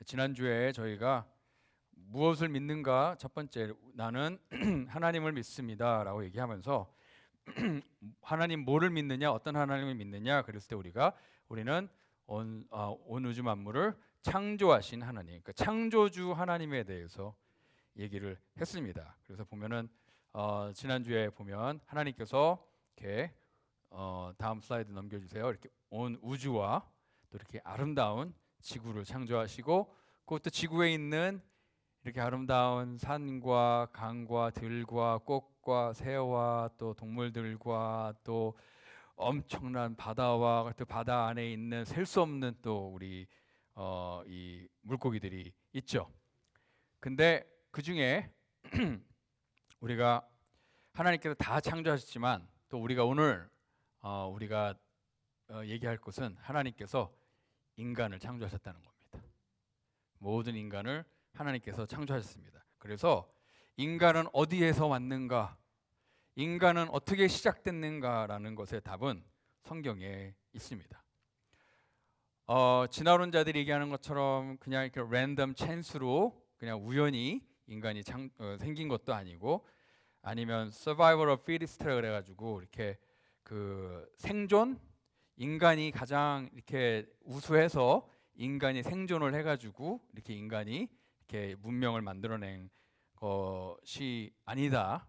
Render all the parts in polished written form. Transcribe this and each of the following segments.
지난주에 저희가 무엇을 믿는가 첫 번째 나는 하나님을 믿습니다라고 얘기하면서 하나님 뭐를 믿느냐, 어떤 하나님을 믿느냐 그랬을 때 우리는 온 우주 만물을 창조하신 하나님, 그러니까 창조주 하나님에 대해서 얘기를 했습니다. 그래서 보면은 지난주에 보면 하나님께서 이렇게 다음 슬라이드 넘겨주세요. 이렇게 온 우주와 또 이렇게 아름다운 지구를 창조하시고 그것도 지구에 있는 이렇게 아름다운 산과 강과 들과 꽃과 새와 또 동물들과 또 엄청난 바다와 또 바다 안에 있는 셀 수 없는 또 우리 이 물고기들이 있죠. 근데 그 중에 우리가 하나님께서 다 창조하셨지만 또 우리가 오늘 우리가 얘기할 것은 하나님께서 인간을 창조하셨다는 겁니다. 모든 인간을 하나님께서 창조하셨습니다. 그래서 인간은 어디에서 왔는가, 인간은 어떻게 시작됐는가라는 것의 답은 성경에 있습니다. 진화론자들이 얘기하는 것처럼 그냥 이렇게 랜덤 찬스로 그냥 우연히 인간이 생긴 것도 아니고, 아니면 survival of fittest라 그래가지고 이렇게 그 생존, 인간이 가장 이렇게 우수해서 인간이 생존을 해가지고 이렇게 인간이 이렇게 문명을 만들어낸 것이 아니다.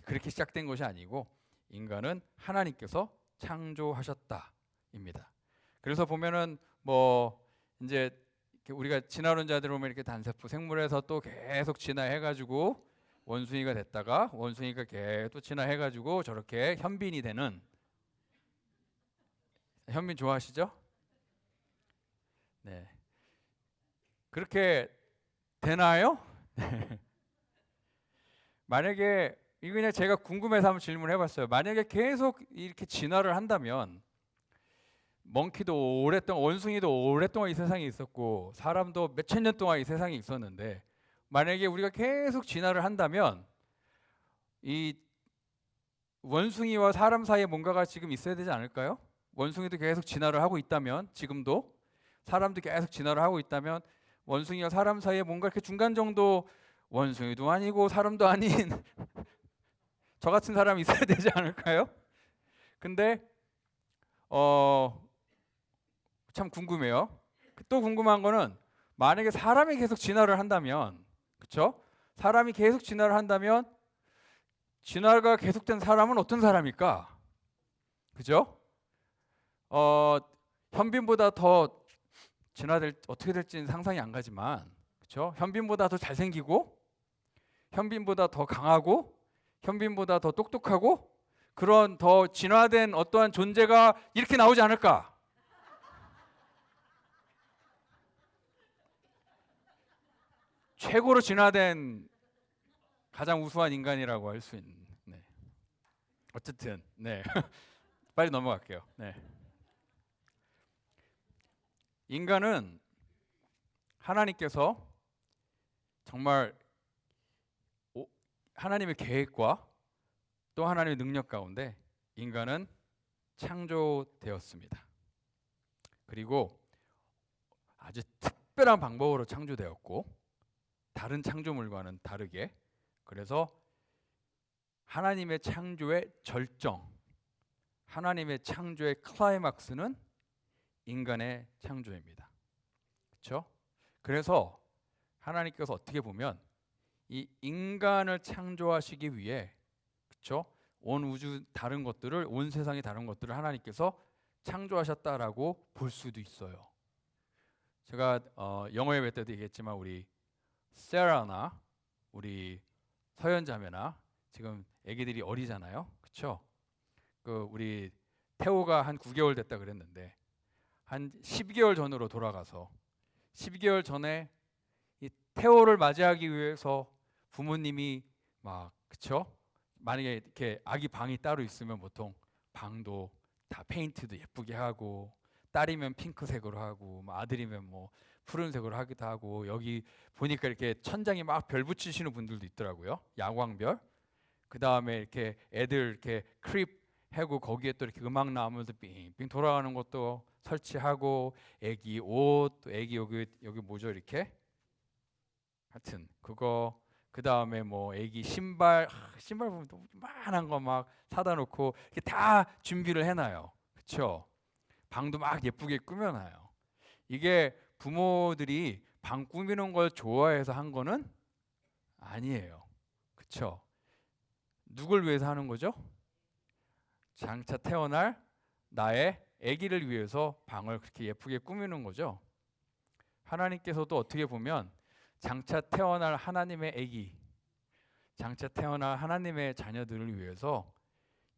그렇게 시작된 것이 아니고 인간은 하나님께서 창조하셨다입니다. 그래서 보면은 뭐 이제 우리가 진화론자들 보면 이렇게 단세포 생물에서 또 계속 진화해가지고 원숭이가 됐다가 원숭이가 계속 진화해가지고 저렇게 현빈이 되는, 현빈 좋아하시죠? 네. 그렇게 되나요? 만약에 이거 그냥 제가 궁금해서 한번 질문해봤어요. 만약에 계속 이렇게 진화를 한다면 멍키도 오랫동안, 원숭이도 오랫동안 이 세상에 있었고 사람도 몇천 년 동안 이 세상에 있었는데, 만약에 우리가 계속 진화를 한다면 이 원숭이와 사람 사이에 뭔가가 지금 있어야 되지 않을까요? 원숭이도 계속 진화를 하고 있다면, 지금도 사람도 계속 진화를 하고 있다면 원숭이와 사람 사이에 뭔가 이렇게 중간 정도, 원숭이도 아니고 사람도 아닌 저 같은 사람이 있어야 되지 않을까요? 근데 참 궁금해요. 또 궁금한 거는 만약에 사람이 계속 진화를 한다면, 그렇죠? 사람이 계속 진화를 한다면 진화가 계속된 사람은 어떤 사람일까? 그죠? 현빈보다 더 진화될 어떻게 될지는 상상이 안 가지만, 그렇죠? 현빈보다 더 잘생기고, 현빈보다 더 강하고, 현빈보다 더 똑똑하고, 그런 더 진화된 어떠한 존재가 이렇게 나오지 않을까? 최고로 진화된 가장 우수한 인간이라고 할 수 있는. 네. 어쨌든 네. 빨리 넘어갈게요. 네. 인간은 하나님께서 정말 하나님의 계획과 또 하나님의 능력 가운데 인간은 창조되었습니다. 그리고 아주 특별한 방법으로 창조되었고, 다른 창조물과는 다르게, 그래서 하나님의 창조의 절정, 하나님의 창조의 클라이막스는 인간의 창조입니다. 그렇죠? 그래서 하나님께서 어떻게 보면 이 인간을 창조하시기 위해, 그렇죠? 온 우주 다른 것들을, 온 세상의 다른 것들을 하나님께서 창조하셨다라고 볼 수도 있어요. 제가 영어 예배 때도 얘기했지만 우리 세라나 우리 서연자매나 지금 아기들이 어리잖아요, 그렇죠? 그 우리 태호가 한 9개월 됐다 그랬는데 한 12개월 전으로 돌아가서 12개월 전에 이 태호를 맞이하기 위해서 부모님이 막, 그렇죠? 만약에 이렇게 아기 방이 따로 있으면 보통 방도 다 페인트도 예쁘게 하고, 딸이면 핑크색으로 하고, 아들이면 뭐 푸른색으로 하기도 하고, 여기 보니까 이렇게 천장에 막 별 붙이시는 분들도 있더라고요. 야광별. 그 다음에 이렇게 애들 이렇게 크립 하고 거기에 또 이렇게 음악 나오면서 빙빙 돌아가는 것도 설치하고 애기 옷, 또 애기 여기 뭐죠 이렇게 하여튼 그거 그 다음에 뭐 애기 신발 신발 보면 또 만한 거 막 사다 놓고 이렇게 다 준비를 해놔요. 그렇죠? 방도 막 예쁘게 꾸며놔요. 이게 부모들이 방 꾸미는 걸 좋아해서 한 거는 아니에요. 그렇죠? 누굴 위해서 하는 거죠? 장차 태어날 나의 아기를 위해서 방을 그렇게 예쁘게 꾸미는 거죠. 하나님께서도 어떻게 보면 장차 태어날 하나님의 아기, 장차 태어날 하나님의 자녀들을 위해서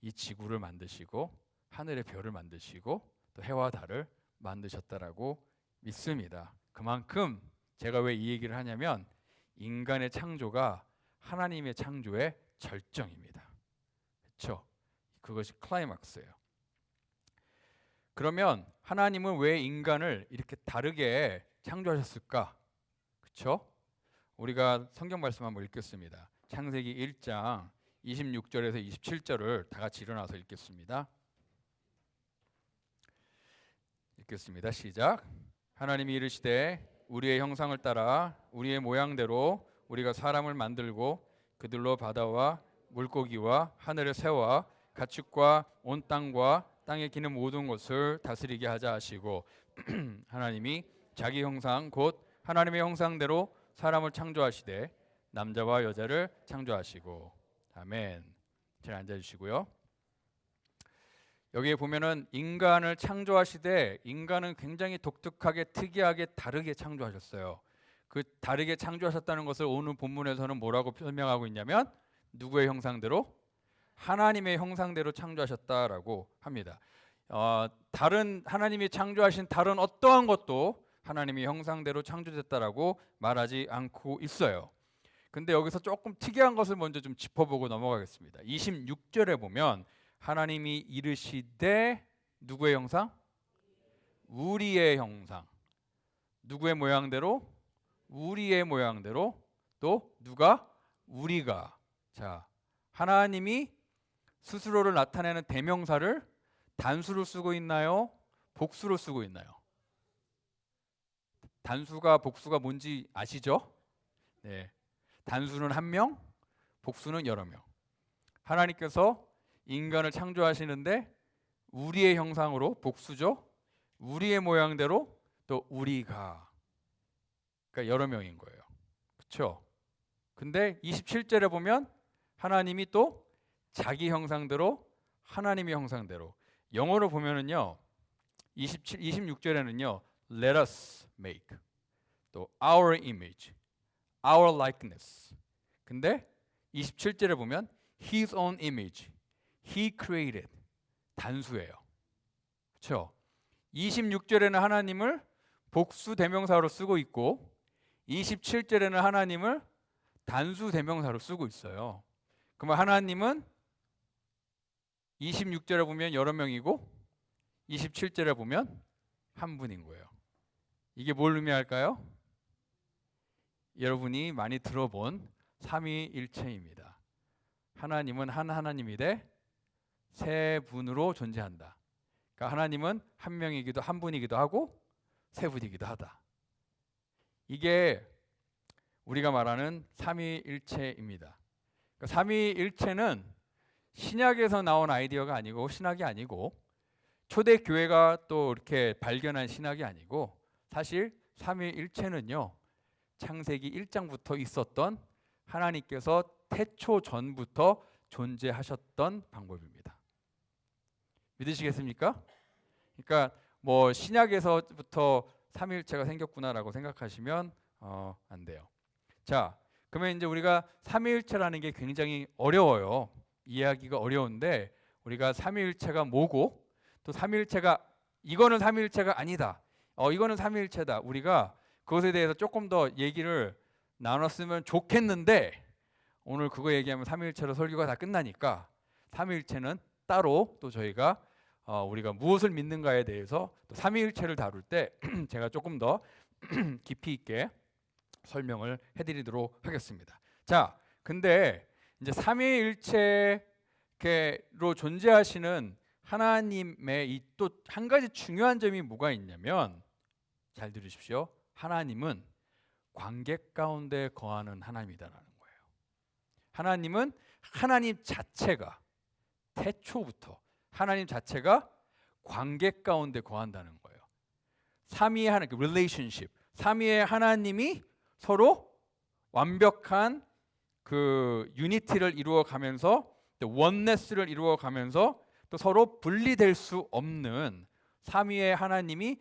이 지구를 만드시고 하늘의 별을 만드시고 또 해와 달을 만드셨다라고 믿습니다. 그만큼 제가 왜 이 얘기를 하냐면 인간의 창조가 하나님의 창조의 절정입니다. 그렇죠? 그것이 클라이막스예요. 그러면 하나님은 왜 인간을 이렇게 다르게 창조하셨을까? 그렇죠? 우리가 성경 말씀 한번 읽겠습니다. 창세기 1장 26절에서 27절을 다 같이 일어나서 읽겠습니다. 읽겠습니다. 시작. 하나님이 이르시되 우리의 형상을 따라 우리의 모양대로 우리가 사람을 만들고 그들로 바다와 물고기와 하늘의 새와 가축과 온 땅과 땅에 기는 모든 것을 다스리게 하자 하시고 하나님이 자기 형상 곧 하나님의 형상대로 사람을 창조하시되 남자와 여자를 창조하시고 아멘. 잘 앉아주시고요. 여기에 보면은 인간을 창조하시되 인간은 굉장히 독특하게 특이하게 다르게 창조하셨어요. 그 다르게 창조하셨다는 것을 오늘 본문에서는 뭐라고 설명하고 있냐면 누구의 형상대로? 하나님의 형상대로 창조하셨다라고 합니다. 다른 하나님이 창조하신 다른 어떠한 것도 하나님의 형상대로 창조됐다라고 말하지 않고 있어요. 근데 여기서 조금 특이한 것을 먼저 좀 짚어보고 넘어가겠습니다. 26절에 보면 하나님이 이르시되 누구의 형상? 우리의 형상. 누구의 모양대로? 우리의 모양대로. 또 누가? 우리가. 자, 하나님이 스스로를 나타내는 대명사를 단수로 쓰고 있나요? 복수로 쓰고 있나요? 단수가 복수가 뭔지 아시죠? 네. 단수는 한 명, 복수는 여러 명. 하나님께서 인간을 창조하시는데 우리의 형상으로 복수죠. 우리의 모양대로 또 우리가. 그러니까 여러 명인 거예요. 그렇죠? 근데 27절에 보면 하나님이 또 자기 형상대로 하나님의 형상대로. 영어로 보면은요. 26절에는요. Let us make. 또 our image. our likeness. 근데 27절에 보면 his own image. he created. 단수예요. 그렇죠? 26절에는 하나님을 복수 대명사로 쓰고 있고 27절에는 하나님을 단수 대명사로 쓰고 있어요. 그러면 하나님은 26절에 보면 여러 명이고 27절에 보면 한 분인 거예요. 이게 뭘 의미할까요? 여러분이 많이 들어본 삼위일체입니다. 하나님은 한 하나님이되 세 분으로 존재한다. 그러니까 하나님은 한 명이기도 한 분이기도 하고 세 분이기도 하다. 이게 우리가 말하는 삼위일체입니다. 그러니까 삼위일체는 신약에서 나온 아이디어가 아니고 신학이 아니고 초대 교회가 또 이렇게 발견한 신학이 아니고 사실 삼위일체는요. 창세기 1장부터 있었던 하나님께서 태초 전부터 존재하셨던 방법입니다. 믿으시겠습니까? 그러니까 뭐 신약에서부터 삼위일체가 생겼구나라고 생각하시면 안 돼요. 자, 그러면 이제 우리가 삼위일체라는 게 굉장히 어려워요. 이해하기가 어려운데 우리가 삼위일체가 뭐고 또 삼위일체가 이거는 삼위일체가 아니다. 이거는 삼위일체다. 우리가 그것에 대해서 조금 더 얘기를 나눴으면 좋겠는데 오늘 그거 얘기하면 삼위일체로 설교가 다 끝나니까 삼위일체는 따로 또 저희가 우리가 무엇을 믿는가에 대해서 또 삼위일체를 다룰 때 제가 조금 더 깊이 있게 설명을 해드리도록 하겠습니다. 자, 근데 이제 삼위일체로 존재하시는 하나님의 이 또 한 가지 중요한 점이 뭐가 있냐면, 잘 들으십시오. 하나님은 관계 가운데 거하는 하나님이다라는 거예요. 하나님은 하나님 자체가 태초부터 하나님 자체가 관계 가운데 거한다는 거예요. 삼위의 하나님, relationship. 삼위의 하나님이 서로 완벽한 그 유니티를 이루어가면서 또 원네스를 이루어가면서 또 서로 분리될 수 없는 삼위의 하나님은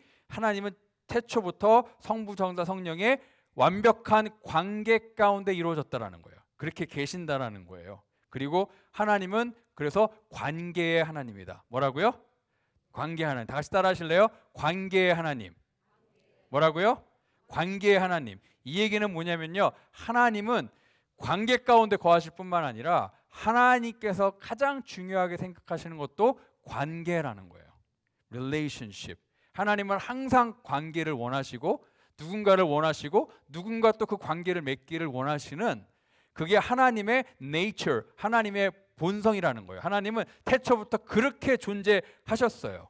태초부터 성부, 성자, 성령의 완벽한 관계 가운데 이루어졌다라는 거예요. 그렇게 계신다라는 거예요. 그리고 하나님은 그래서 관계의 하나님이다. 뭐라고요? 관계의 하나님. 다 같이 따라 하실래요? 관계의 하나님. 뭐라고요? 관계의 하나님. 이 얘기는 뭐냐면요, 하나님은 관계 가운데 거하실 뿐만 아니라 하나님께서 가장 중요하게 생각하시는 것도 관계라는 거예요. relationship. 하나님은 항상 관계를 원하시고 누군가를 원하시고 누군가 또 그 관계를 맺기를 원하시는, 그게 하나님의 nature, 하나님의 본성이라는 거예요. 하나님은 태초부터 그렇게 존재하셨어요.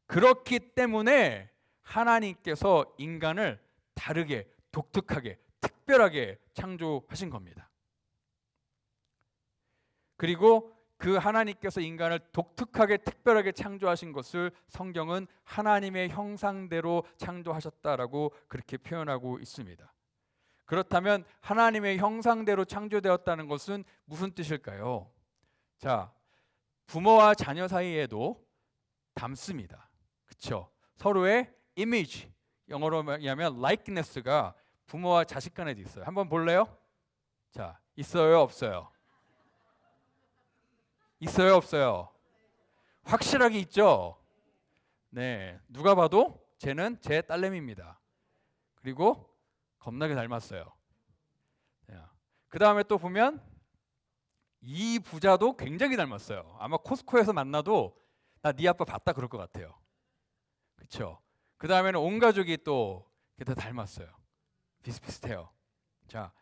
그렇기 때문에 하나님께서 인간을 다르게, 독특하게, 특별하게 창조하신 겁니다. 그리고 그 하나님께서 인간을 독특하게, 특별하게 창조하신 것을 성경은 하나님의 형상대로 창조하셨다라고 그렇게 표현하고 있습니다. 그렇다면 하나님의 형상대로 창조되었다는 것은 무슨 뜻일까요? 자, 부모와 자녀 사이에도 닮습니다. 그렇죠? 서로의 이미지, 영어로 말하면 likeness가 부모와 자식 간에도 있어요. 한번 볼래요? 자, 있어요, 없어요? 있어요, 없어요? 확실하게 있죠? 네, 누가 봐도 쟤는 제 딸내미입니다. 그리고 겁나게 닮았어요. 그 다음에 또 보면 이 부자도 굉장히 닮았어요. 아마 코스코에서 만나도 나 네 아빠 봤다 그럴 것 같아요. 그렇죠? 그 다음에는 온 가족이 또 다 닮았어요. 비슷비슷해요. 자,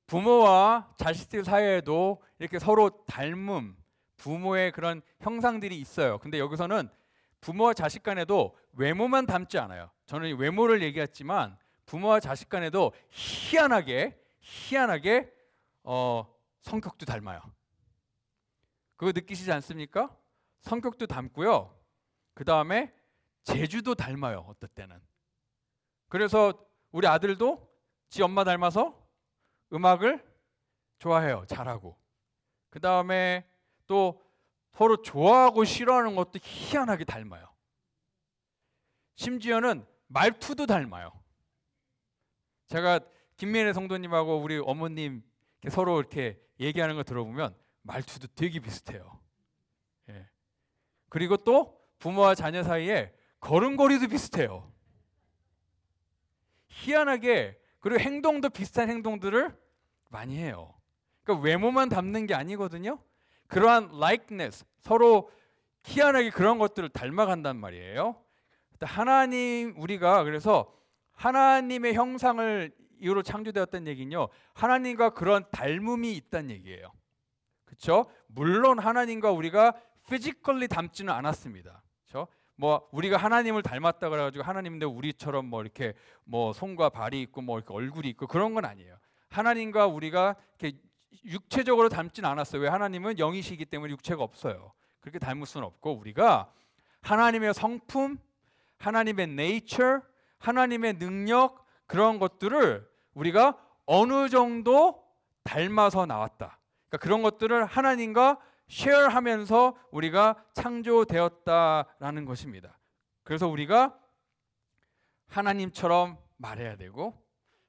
부모와 자식들 사이에도 이렇게 서로 닮음, 부모의 그런 형상들이 있어요. 근데 여기서는 부모와 자식 간에도 외모만 닮지 않아요. 저는 외모를 얘기했지만 부모와 자식 간에도 희한하게 성격도 닮아요. 그거 느끼시지 않습니까? 성격도 닮고요. 그 다음에 재주도 닮아요. 어떨 때는. 그래서 우리 아들도 지 엄마 닮아서 음악을 좋아해요. 잘하고. 그 다음에 또 서로 좋아하고 싫어하는 것도 희한하게 닮아요. 심지어는 말투도 닮아요. 제가 김민혜 성도님하고 우리 어머님 서로 이렇게 얘기하는 거 들어보면 말투도 되게 비슷해요. 예. 그리고 또 부모와 자녀 사이에 걸음걸이도 비슷해요. 희한하게, 그리고 행동도 비슷한 행동들을 많이 해요. 그러니까 외모만 닮는 게 아니거든요. 그러한 likeness, 서로 희한하게 그런 것들을 닮아간단 말이에요. 하나님, 우리가 그래서 하나님의 형상을 이유로 창조되었다는 얘기는요, 하나님과 그런 닮음이 있다는 얘기예요. 그렇죠? 물론 하나님과 우리가 physically 닮지는 않았습니다. 그렇죠? 뭐 우리가 하나님을 닮았다 그래가지고 하나님인데 우리처럼 뭐 이렇게 뭐 손과 발이 있고 뭐 이렇게 얼굴이 있고 그런 건 아니에요. 하나님과 우리가 이렇게 육체적으로 닮지는 않았어요. 왜? 하나님은 영이시기 때문에 육체가 없어요. 그렇게 닮을 수는 없고, 우리가 하나님의 성품, 하나님의 nature, 하나님의 능력, 그런 것들을 우리가 어느 정도 닮아서 나왔다. 그러니까 그런 것들을 하나님과 쉐어하면서 우리가 창조되었다라는 것입니다. 그래서 우리가 하나님처럼 말해야 되고,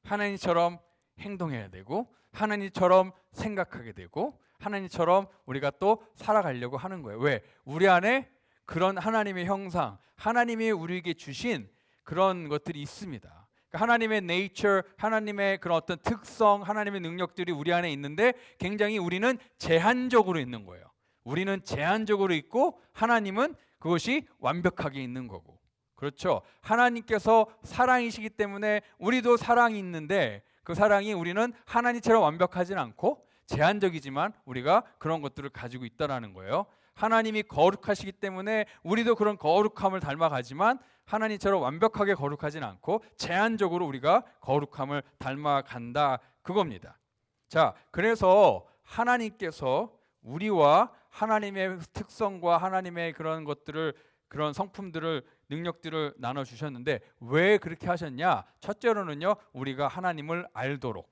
하나님처럼 행동해야 되고, 하나님처럼 생각하게 되고, 하나님처럼 우리가 또 살아가려고 하는 거예요. 왜? 우리 안에 그런 하나님의 형상, 하나님이 우리에게 주신 그런 것들이 있습니다. 그러니까 하나님의 nature, 하나님의 그런 어떤 특성, 하나님의 능력들이 우리 안에 있는데 굉장히 우리는 제한적으로 있는 거예요. 우리는 제한적으로 있고 하나님은 그것이 완벽하게 있는 거고. 그렇죠? 하나님께서 사랑이시기 때문에 우리도 사랑이 있는데, 그 사랑이 우리는 하나님처럼 완벽하진 않고 제한적이지만 우리가 그런 것들을 가지고 있다라는 거예요. 하나님이 거룩하시기 때문에 우리도 그런 거룩함을 닮아가지만 하나님처럼 완벽하게 거룩하진 않고 제한적으로 우리가 거룩함을 닮아간다 그겁니다. 자, 그래서 하나님께서 우리와 하나님의 특성과 하나님의 그런 것들을, 그런 성품들을, 능력들을 나눠 주셨는데 왜 그렇게 하셨냐? 첫째로는요, 우리가 하나님을 알도록.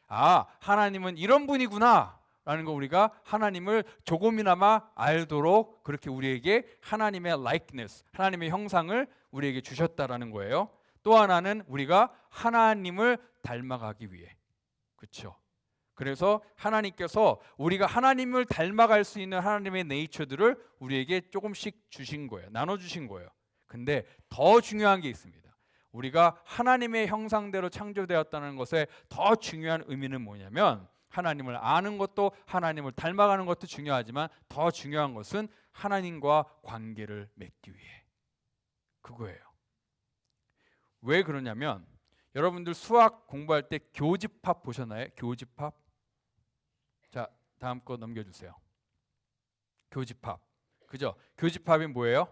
아, 하나님은 이런 분이구나 라는 거, 우리가 하나님을 조금이나마 알도록 그렇게 우리에게 하나님의 likeness, 하나님의 형상을 우리에게 주셨다라는 거예요. 또 하나는 우리가 하나님을 닮아가기 위해. 그렇죠? 그래서 하나님께서 우리가 하나님을 닮아갈 수 있는 하나님의 네이처들을 우리에게 조금씩 주신 거예요. 나눠주신 거예요. 근데 더 중요한 게 있습니다. 우리가 하나님의 형상대로 창조되었다는 것의 더 중요한 의미는 뭐냐면, 하나님을 아는 것도 하나님을 닮아가는 것도 중요하지만 더 중요한 것은 하나님과 관계를 맺기 위해. 그거예요. 왜 그러냐면, 여러분들 수학 공부할 때 교집합 보셨나요? 교집합? 자, 다음 거 넘겨주세요. 교집합. 그죠? 교집합이 뭐예요?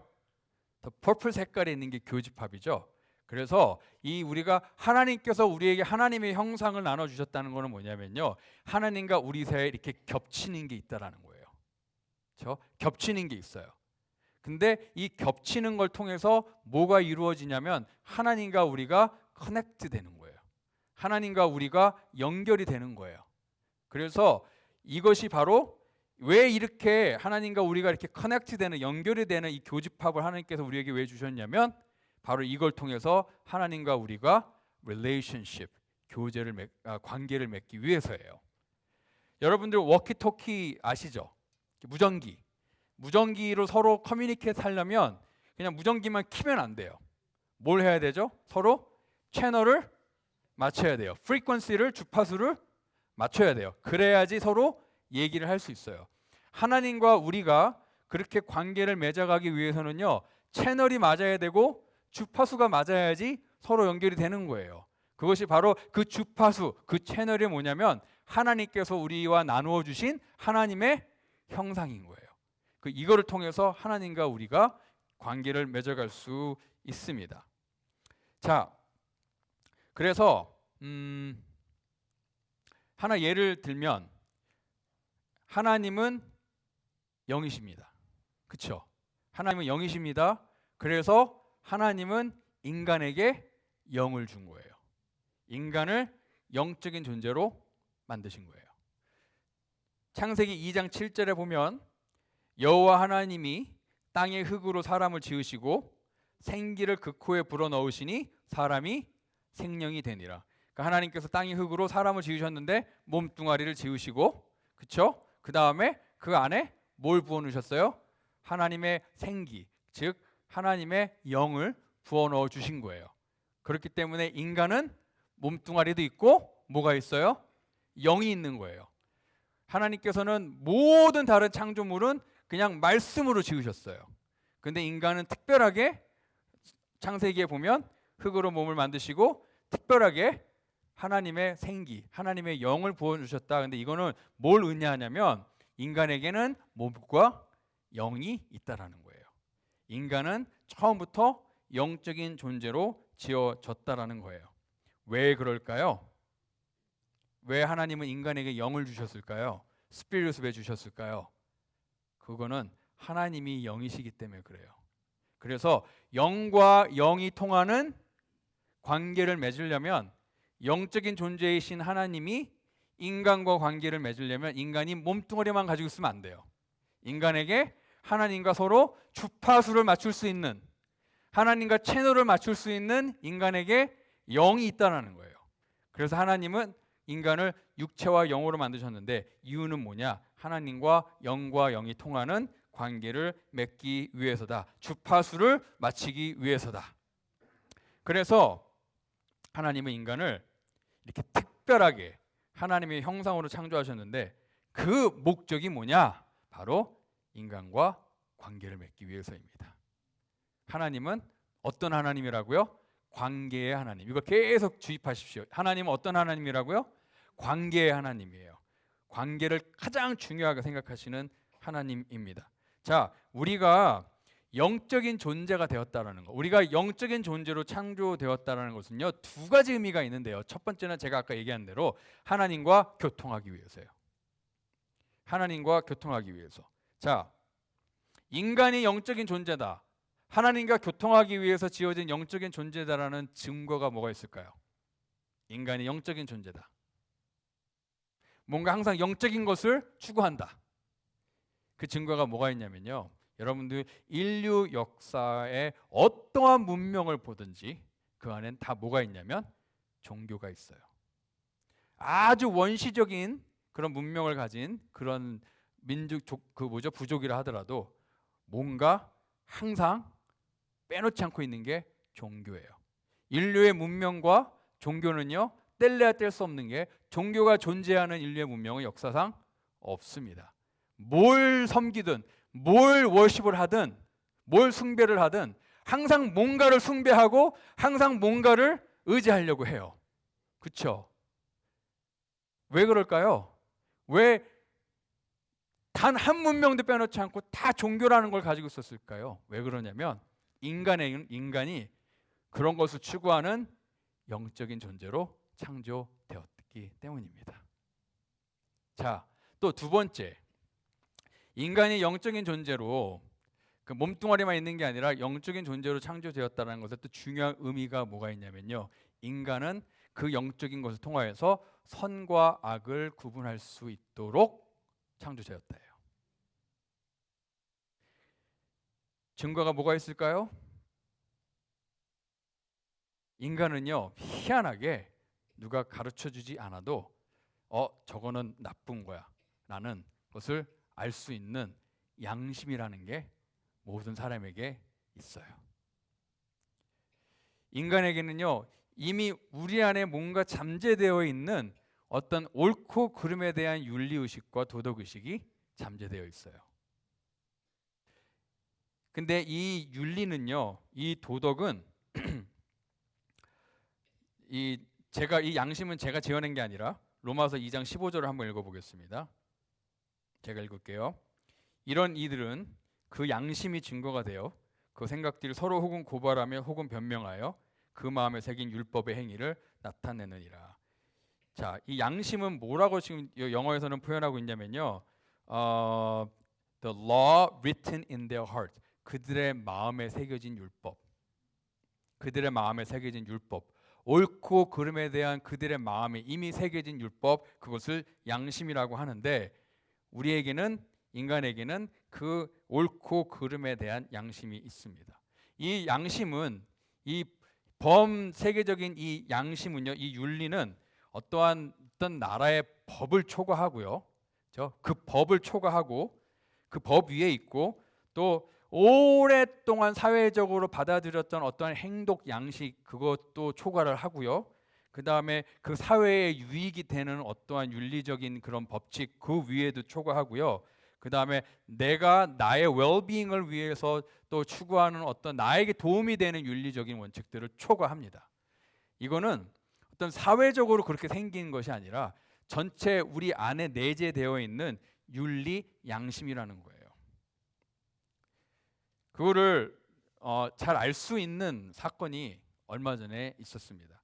더 퍼플 색깔에 있는 게 교집합이죠. 그래서 이 우리가 하나님께서 우리에게 하나님의 형상을 나눠 주셨다는 것은 뭐냐면요, 하나님과 우리 사이에 이렇게 겹치는 게 있다라는 거예요. 그렇죠? 겹치는 게 있어요. 근데 이 겹치는 걸 통해서 뭐가 이루어지냐면 하나님과 우리가 커넥트 되는 거예요. 하나님과 우리가 연결이 되는 거예요. 그래서 이것이 바로 왜 이렇게 하나님과 우리가 이렇게 커넥트 되는, 연결이 되는 이 교집합을 하나님께서 우리에게 왜 주셨냐면, 바로 이걸 통해서 하나님과 우리가 relationship, 관계를 맺기 위해서예요. 여러분들 워키토키 아시죠? 무전기. 무전기로 서로 커뮤니케이트 하려면 그냥 무전기만 키면 안 돼요. 뭘 해야 되죠? 서로 채널을 맞춰야 돼요. 프리퀀시를, 주파수를 맞춰야 돼요. 그래야지 서로 얘기를 할 수 있어요. 하나님과 우리가 그렇게 관계를 맺어가기 위해서는요, 채널이 맞아야 되고 주파수가 맞아야지 서로 연결이 되는 거예요. 그것이 바로 그 주파수, 그 채널이 뭐냐면 하나님께서 우리와 나누어 주신 하나님의 형상인 거예요. 이거를 통해서 하나님과 우리가 관계를 맺어갈 수 있습니다. 자, 그래서 하나 예를 들면, 하나님은 영이십니다. 그렇죠? 하나님은 영이십니다. 그래서 하나님은 인간에게 영을 준 거예요. 인간을 영적인 존재로 만드신 거예요. 창세기 2장 7절에 보면 여호와 하나님이 땅의 흙으로 사람을 지으시고 생기를 그 코에 불어넣으시니 사람이 생명이 되니라. 그러니까 하나님께서 땅의 흙으로 사람을 지으셨는데 몸뚱아리를 지으시고, 그렇죠? 그 다음에 그 안에 뭘 부어넣으셨어요? 하나님의 생기, 즉 하나님의 영을 부어넣어 주신 거예요. 그렇기 때문에 인간은 몸뚱아리도 있고 뭐가 있어요? 영이 있는 거예요. 하나님께서는 모든 다른 창조물은 그냥 말씀으로 지으셨어요. 근데 인간은 특별하게 창세기에 보면 흙으로 몸을 만드시고 특별하게 하나님의 생기, 하나님의 영을 부어주셨다. 근데 이거는 뭘 의미하냐면 인간에게는 몸과 영이 있다라는 거예요. 인간은 처음부터 영적인 존재로 지어졌다라는 거예요. 왜 그럴까요? 왜 하나님은 인간에게 영을 주셨을까요? 스피릿을 왜 주셨을까요? 그거는 하나님이 영이시기 때문에 그래요. 그래서 영과 영이 통하는 관계를 맺으려면, 영적인 존재이신 하나님이 인간과 관계를 맺으려면 인간이 몸뚱아리만 가지고 있으면 안 돼요. 인간에게 하나님과 서로 주파수를 맞출 수 있는, 하나님과 채널을 맞출 수 있는 인간에게 영이 있다는 거예요. 그래서 하나님은 인간을 육체와 영으로 만드셨는데 이유는 뭐냐? 하나님과 영이 통하는 관계를 맺기 위해서다. 주파수를 맞추기 위해서다. 그래서 하나님은 인간을 이렇게 특별하게 하나님의 형상으로 창조하셨는데 그 목적이 뭐냐? 바로 인간과 관계를 맺기 위해서입니다. 하나님은 어떤 하나님이라고요? 관계의 하나님. 이거 계속 주입하십시오. 하나님은 어떤 하나님이라고요? 관계의 하나님이에요. 관계를 가장 중요하게 생각하시는 하나님입니다. 자, 우리가 영적인 존재가 되었다라는 거. 우리가 영적인 존재로 창조되었다라는 것은요, 두 가지 의미가 있는데요. 첫 번째는 제가 아까 얘기한 대로 하나님과 교통하기 위해서예요. 하나님과 교통하기 위해서. 자, 인간이 영적인 존재다. 하나님과 교통하기 위해서 지어진 영적인 존재다라는 증거가 뭐가 있을까요? 인간이 영적인 존재다. 뭔가 항상 영적인 것을 추구한다. 그 증거가 뭐가 있냐면요. 여러분들 인류 역사에 어떠한 문명을 보든지 그 안엔 다 뭐가 있냐면 종교가 있어요. 아주 원시적인 그런 문명을 가진 그런 민족 부족이라 하더라도 뭔가 항상 빼놓지 않고 있는 게 종교예요. 인류의 문명과 종교는요, 뗄래야 뗄 수 없는 게 종교가 존재하는 인류의 문명은 역사상 없습니다. 뭘 섬기든 뭘 워십을 하든 뭘 숭배를 하든 항상 뭔가를 숭배하고 항상 뭔가를 의지하려고 해요. 그렇죠? 왜 그럴까요? 왜 단 한 문명도 빼놓지 않고 다 종교라는 걸 가지고 있었을까요? 왜 그러냐면 인간이 그런 것을 추구하는 영적인 존재로 창조되었기 때문입니다. 자, 또 두 번째, 인간이 영적인 존재로 그 몸뚱아리만 있는 게 아니라 영적인 존재로 창조되었다는 것에 또 중요한 의미가 뭐가 있냐면요, 인간은 그 영적인 것을 통하여서 선과 악을 구분할 수 있도록 창조되었다예요. 증거가 뭐가 있을까요? 인간은요, 희한하게 누가 가르쳐주지 않아도 저거는 나쁜 거야 라는 것을 알 수 있는 양심이라는 게 모든 사람에게 있어요. 인간에게는요, 이미 우리 안에 뭔가 잠재되어 있는 어떤 옳고 그름에 대한 윤리의식과 도덕의식이 잠재되어 있어요. 근데 이 윤리는요, 이 도덕은 이 양심은 제가 지어낸 게 아니라 로마서 2장 15절을 한번 읽어보겠습니다. 제가 읽을게요. 이런 이들은 그 양심이 증거가 되어 그 생각들을 서로 혹은 고발하며 혹은 변명하여 그 마음에 새긴 율법의 행위를 나타내느니라. 자, 이 양심은 뭐라고 지금 영어에서는 표현하고 있냐면요, the law written in their heart, 그들의 마음에 새겨진 율법, 그들의 마음에 새겨진 율법, 옳고 그름에 대한 그들의 마음에 이미 새겨진 율법, 그것을 양심이라고 하는데, 인간에게는 그 옳고 그름에 대한 양심이 있습니다. 이 양심은, 이 범세계적인 이 양심은요, 이 윤리는 어떤 나라의 법을 초과하고요, 그 법을 초과하고 그 법 위에 있고, 또 오랫동안 사회적으로 받아들였던 어떠한 행동 양식, 그것도 초과를 하고요. 그 다음에 그 사회에 유익이 되는 어떠한 윤리적인 그런 법칙, 그 위에도 초과하고요. 그 다음에 내가 나의 웰빙을 위해서 또 추구하는 어떤 나에게 도움이 되는 윤리적인 원칙들을 초과합니다. 이거는 어떤 사회적으로 그렇게 생긴 것이 아니라 전체 우리 안에 내재되어 있는 윤리 양심이라는 거예요. 그거를 잘 알 수 있는 사건이 얼마 전에 있었습니다.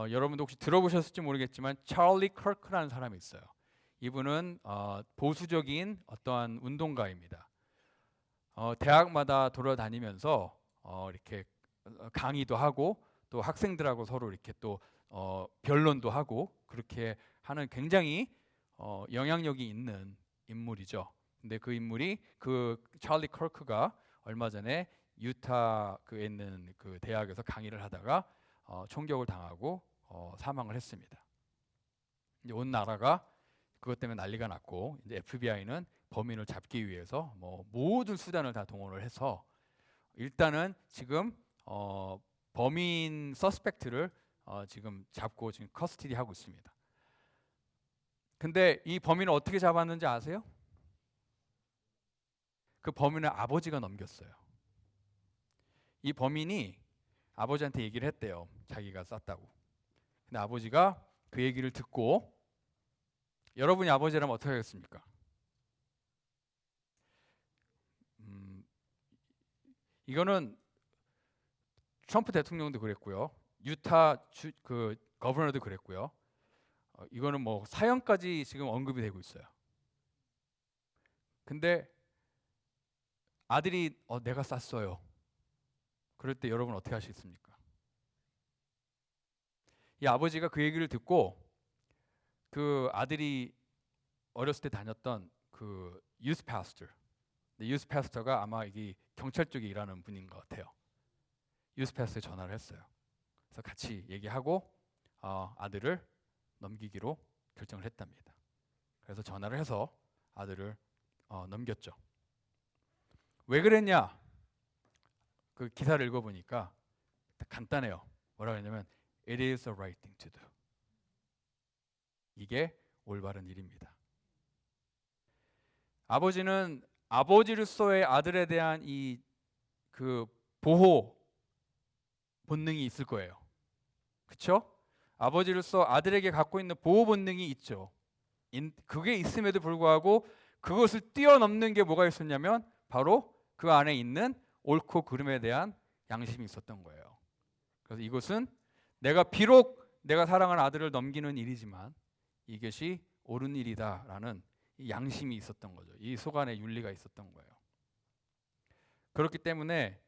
여러분도 혹시 들어보셨을지 모르겠지만 찰리 커크라는 사람이 있어요. 이분은 보수적인 어떠한 운동가입니다. 대학마다 돌아다니면서 이렇게 강의도 하고 또 학생들하고 서로 이렇게 또 변론도 하고 그렇게 하는 굉장히 영향력이 있는 인물이죠. 근데 그 인물이 그 찰리 커크가 얼마 전에 유타에 있는 그 대학에서 강의를 하다가 총격을 당하고 사망을 했습니다. 이제 온 나라가 그것 때문에 난리가 났고, 이제 FBI는 범인을 잡기 위해서 모든 수단을 다 동원을 해서 일단은 지금 범인 서스펙트를 지금 잡고 지금 커스터디 하고 있습니다. 근데 이 범인을 어떻게 잡았는지 아세요? 그 범인을 아버지가 넘겼어요. 이 범인이 아버지한테 얘기를 했대요. 자기가 쐈다고. 근데 아버지가 그 얘기를 듣고, 여러분이 아버지라면 어떻게 하겠습니까? 이거는 트럼프 대통령도 그랬고요. 유타 그 거버너도 그랬고요. 이거는 뭐 사형까지 지금 언급이 되고 있어요. 근데 아들이 내가 쐈어요. 그럴 때 여러분 어떻게 하시겠습니까? 이 아버지가 그 얘기를 듣고 그 아들이 어렸을 때 다녔던 그 유스 파스터, 유스 파스터가 아마 이게 경찰 쪽에 일하는 분인 것 같아요. 유스 파스터에 전화를 했어요. 그래서 같이 얘기하고 아들을 넘기기로 결정을 했답니다. 그래서 전화를 해서 아들을 넘겼죠. 왜 그랬냐? 그 기사를 읽어보니까 간단해요. 뭐라고 했냐면 It is the right thing to do. 이게 올바른 일입니다. 아버지는 아버지로서의 아들에 대한 이 그 보호 본능이 있을 거예요. 그렇죠? 아버지로서 아들에게 갖고 있는 보호 본능이 있죠. 그게 있음에도 불구하고 그것을 뛰어넘는 게 뭐가 있었냐면 바로 그 안에 있는 옳고 그름에 대한 양심이 있었던 거예요. 그래서 이것은 비록 내가 사랑하는 아들을 넘기는 일이지만 이것이 옳은 일이다라는 이 양심이 있었던 거죠. 이 속안에 윤리가 있었던 거예요. 그렇기 때문에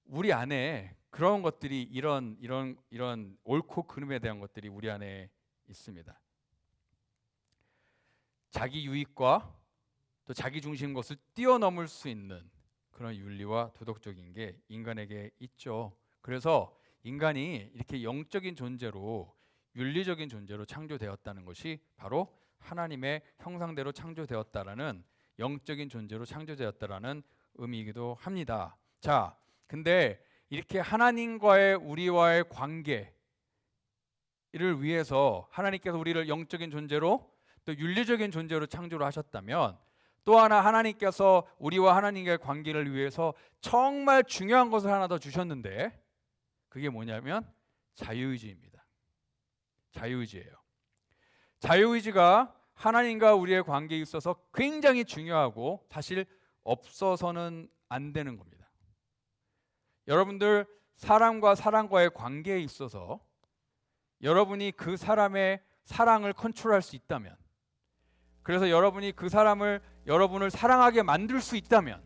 우리 안에 그런 것들이 이런 옳고 그름에 대한 것들이 우리 안에 있습니다. 자기 유익과 또 자기 중심인 것을 뛰어넘을 수 있는 그런 윤리와 도덕적인 게 인간에게 있죠. 그래서 인간이 이렇게 영적인 존재로 윤리적인 존재로 창조되었다는 것이 바로 하나님의 형상대로 창조되었다라는 영적인 존재로 창조되었다라는 의미이기도 합니다. 자, 근데 이렇게 하나님과의 우리와의 관계를 위해서 하나님께서 우리를 영적인 존재로 또 윤리적인 존재로 창조를 하셨다면 또 하나 하나님께서 우리와 하나님과의 관계를 위해서 정말 중요한 것을 하나 더 주셨는데 그게 뭐냐면 자유의지입니다. 자유의지예요. 자유의지가 하나님과 우리의 관계에 있어서 굉장히 중요하고 사실 없어서는 안 되는 겁니다. 여러분들 사람과의 관계에 있어서 여러분이 그 사람의 사랑을 컨트롤할 수 있다면, 그래서 여러분이 그 사람을 여러분을 사랑하게 만들 수 있다면,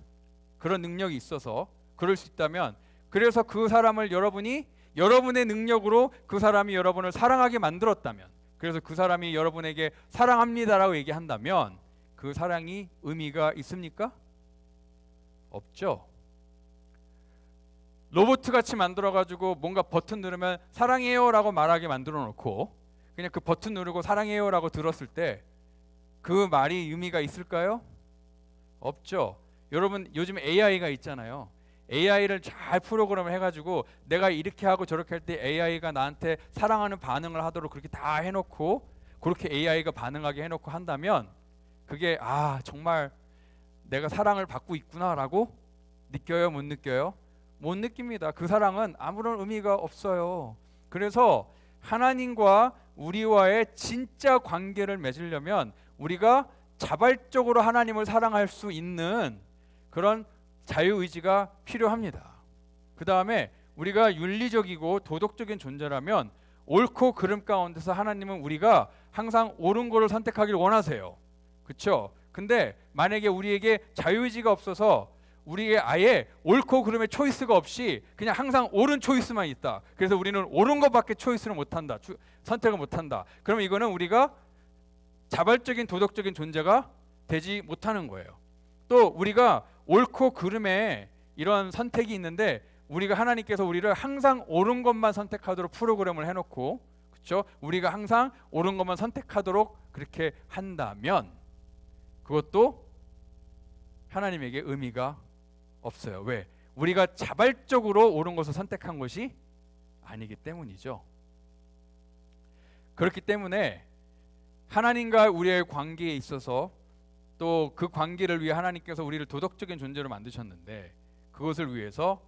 그런 능력이 있어서 그럴 수 있다면, 그래서 그 사람을 여러분이 여러분의 능력으로 그 사람이 여러분을 사랑하게 만들었다면, 그래서 그 사람이 여러분에게 사랑합니다라고 얘기한다면 그 사랑이 의미가 있습니까? 없죠. 로봇같이 만들어가지고 뭔가 버튼 누르면 사랑해요라고 말하게 만들어 놓고 그냥 그 버튼 누르고 사랑해요라고 들었을 때 그 말이 의미가 있을까요? 없죠. 여러분 요즘 AI가 있잖아요. AI를 잘 프로그램을 해가지고 내가 이렇게 하고 저렇게 할 때 AI가 나한테 사랑하는 반응을 하도록 그렇게 다 해놓고 그렇게 AI가 반응하게 해놓고 한다면 그게 정말 내가 사랑을 받고 있구나라고 느껴요? 못 느껴요? 못 느낍니다. 그 사랑은 아무런 의미가 없어요. 그래서 하나님과 우리와의 진짜 관계를 맺으려면 우리가 자발적으로 하나님을 사랑할 수 있는 그런 자유의지가 필요합니다. 그 다음에 우리가 윤리적이고 도덕적인 존재라면 옳고 그름 가운데서 하나님은 우리가 항상 옳은 것을 선택하기를 원하세요. 그렇죠? 근데 만약에 우리에게 자유의지가 없어서 우리에게 아예 옳고 그름의 초이스가 없이 그냥 항상 옳은 초이스만 있다. 그래서 우리는 옳은 것밖에 초이스를 못한다. 선택을 못한다. 그러면 이거는 우리가 자발적인 도덕적인 존재가 되지 못하는 거예요. 또 우리가 옳고 그름에 이런 선택이 있는데 우리가 하나님께서 우리를 항상 옳은 것만 선택하도록 프로그램을 해놓고 그렇죠? 우리가 항상 옳은 것만 선택하도록 그렇게 한다면 그것도 하나님에게 의미가 없어요. 왜? 우리가 자발적으로 옳은 것을 선택한 것이 아니기 때문이죠. 그렇기 때문에 하나님과 우리의 관계에 있어서 또 그 관계를 위해 하나님께서 우리를 도덕적인 존재로 만드셨는데 그것을 위해서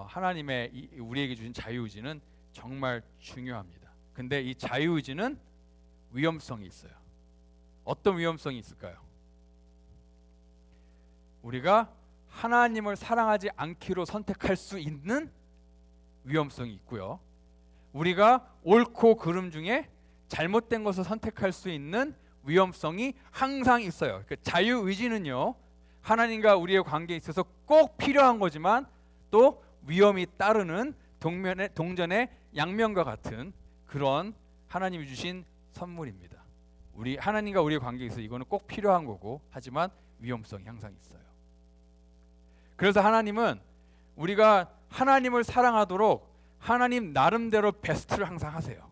하나님의 우리에게 주신 자유의지는 정말 중요합니다. 근데 이 자유의지는 위험성이 있어요. 어떤 위험성이 있을까요? 우리가 하나님을 사랑하지 않기로 선택할 수 있는 위험성이 있고요. 우리가 옳고 그름 중에 잘못된 것을 선택할 수 있는 위험성이 항상 있어요. 그러니까 자유의지는요, 하나님과 우리의 관계에 있어서 꼭 필요한 거지만 또 위험이 따르는 동전의 양면과 같은 그런 하나님이 주신 선물입니다. 우리 하나님과 우리의 관계에 있어서 이거는 꼭 필요한 거고, 하지만 위험성이 항상 있어요. 그래서 하나님은 우리가 하나님을 사랑하도록 하나님 나름대로 베스트를 항상 하세요.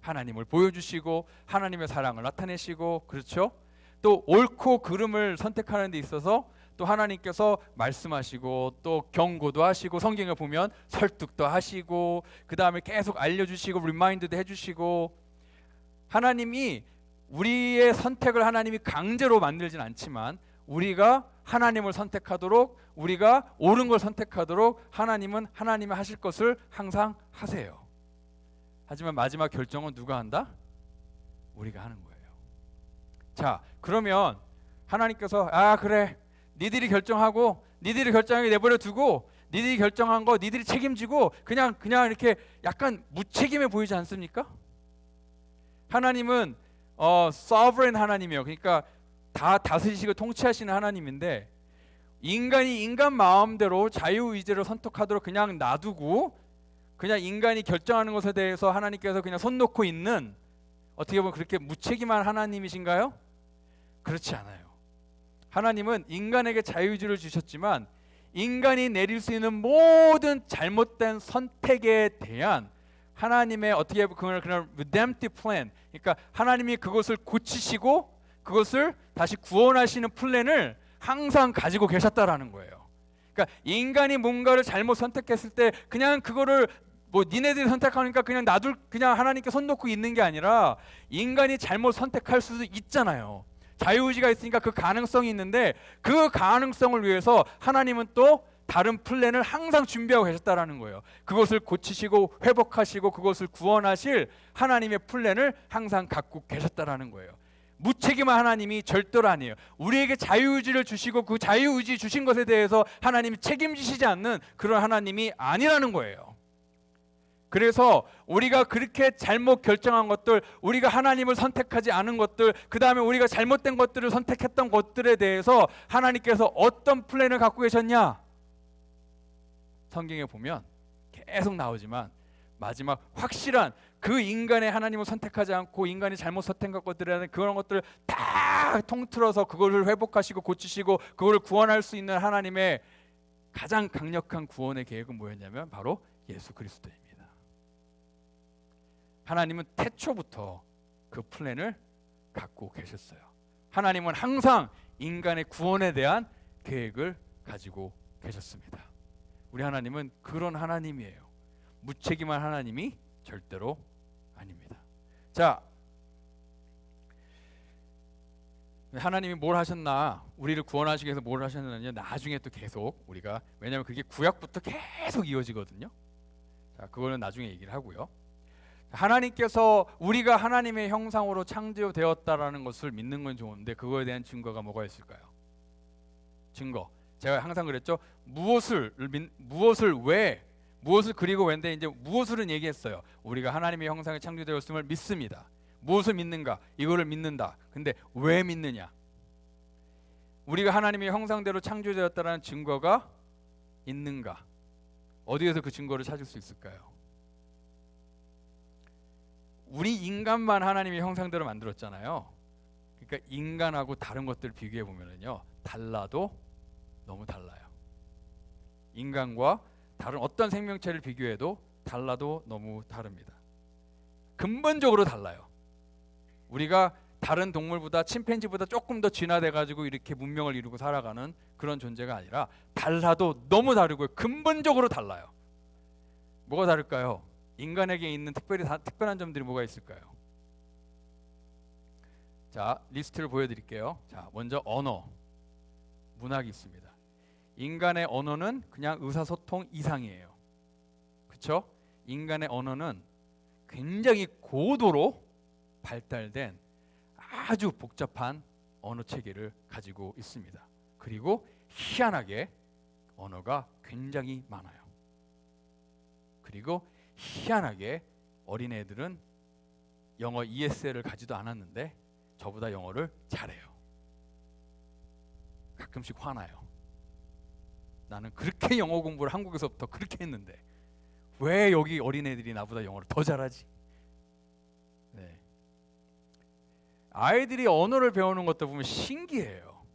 하나님을 보여주시고 하나님의 사랑을 나타내시고, 그렇죠? 또 옳고 그름을 선택하는 데 있어서 또 하나님께서 말씀하시고 또 경고도 하시고, 성경을 보면 설득도 하시고, 그 다음에 계속 알려주시고 리마인드도 해주시고, 하나님이 우리의 선택을 하나님이 강제로 만들진 않지만 우리가 하나님을 선택하도록, 우리가 옳은 걸 선택하도록 하나님은 하나님이 하실 것을 항상 하세요. 하지만 마지막 결정은 누가 한다? 우리가 하는 거예요. 자, 그러면 하나님께서 그래, 니들이 결정하고 니들이 결정하게 내버려 두고 니들이 결정한 거 니들이 책임지고 그냥 이렇게 약간 무책임해 보이지 않습니까? 하나님은 sovereign 하나님이에요. 그러니까 다 다스리시고 통치하시는 하나님인데, 인간이 인간 마음대로 자유의지를 선택하도록 그냥 놔두고 그냥 인간이 결정하는 것에 대해서 하나님께서 그냥 손 놓고 있는, 어떻게 보면 그렇게 무책임한 하나님이신가요? 그렇지 않아요. 하나님은 인간에게 자유의지를 주셨지만 인간이 내릴 수 있는 모든 잘못된 선택에 대한 하나님의 어떻게 보면 그런 redemptive plan, 그러니까 하나님이 그것을 고치시고 그것을 다시 구원하시는 플랜을 항상 가지고 계셨다라는 거예요. 그러니까 인간이 뭔가를 잘못 선택했을 때 그냥 그거를 니네들이 선택하니까 그냥 하나님께 손 놓고 있는 게 아니라, 인간이 잘못 선택할 수도 있잖아요. 자유의지가 있으니까 그 가능성이 있는데, 그 가능성을 위해서 하나님은 또 다른 플랜을 항상 준비하고 계셨다라는 거예요. 그것을 고치시고 회복하시고 그것을 구원하실 하나님의 플랜을 항상 갖고 계셨다라는 거예요. 무책임한 하나님이 절대로 아니에요. 우리에게 자유의지를 주시고 그 자유의지 주신 것에 대해서 하나님이 책임지시지 않는 그런 하나님이 아니라는 거예요. 그래서 우리가 그렇게 잘못 결정한 것들, 우리가 하나님을 선택하지 않은 것들, 그 다음에 우리가 잘못된 것들을 선택했던 것들에 대해서 하나님께서 어떤 플랜을 갖고 계셨냐? 성경에 보면 계속 나오지만 마지막 확실한 그 인간의 하나님을 선택하지 않고 인간이 잘못 선택한 것들이라는 그런 것들을 다 통틀어서 그거를 회복하시고 고치시고 그거를 구원할 수 있는 하나님의 가장 강력한 구원의 계획은 뭐였냐면 바로 예수 그리스도입니다. 하나님은 태초부터 그 플랜을 갖고 계셨어요. 하나님은 항상 인간의 구원에 대한 계획을 가지고 계셨습니다. 우리 하나님은 그런 하나님이에요. 무책임한 하나님이 절대로 아닙니다. 자, 하나님이 뭘 하셨나, 우리를 구원하시기 위해서 뭘 하셨느냐, 나중에 또 계속 우리가, 왜냐하면 그게 구약부터 계속 이어지거든요. 자, 그거는 나중에 얘기를 하고요. 하나님께서 우리가 하나님의 형상으로 창조되었다라는 것을 믿는 건 좋은데, 그거에 대한 증거가 뭐가 있을까요? 증거. 제가 항상 그랬죠. 무엇을 그리고 왜인데, 이제 무엇을은 얘기했어요. 우리가 하나님의 형상에 창조되었음을 믿습니다. 무엇을 믿는가? 이거를 믿는다. 근데 왜 믿느냐? 우리가 하나님의 형상대로 창조되었다라는 증거가 있는가? 어디에서 그 증거를 찾을 수 있을까요? 우리 인간만 하나님의 형상대로 만들었잖아요. 그러니까 인간하고 다른 것들을 비교해 보면은요, 달라도 너무 달라요. 인간과 다른 어떤 생명체를 비교해도 달라도 너무 다릅니다. 근본적으로 달라요. 우리가 다른 동물보다, 침팬지보다 조금 더 진화돼 가지고 이렇게 문명을 이루고 살아가는 그런 존재가 아니라 달라도 너무 다르고요. 근본적으로 달라요. 뭐가 다를까요? 인간에게 있는 특별한 점들이 뭐가 있을까요? 자, 리스트를 보여드릴게요. 자, 먼저 언어, 문학이 있습니다. 인간의 언어는 그냥 의사소통 이상이에요. 그렇죠? 인간의 언어는 굉장히 고도로 발달된 아주 복잡한 언어 체계를 가지고 있습니다. 그리고 희한하게 언어가 굉장히 많아요. 그리고 희한하게 어린애들은 영어 ESL을 가지도 않았는데 저보다 영어를 잘해요. 가끔씩 화나요. 나는 그렇게 영어 공부를 한국에서부터 그렇게 했는데 왜 여기 어린애들이 나보다 영어를 더 잘하지? 네. 아이들이 언어를 배우는 것도 보면 신기해요.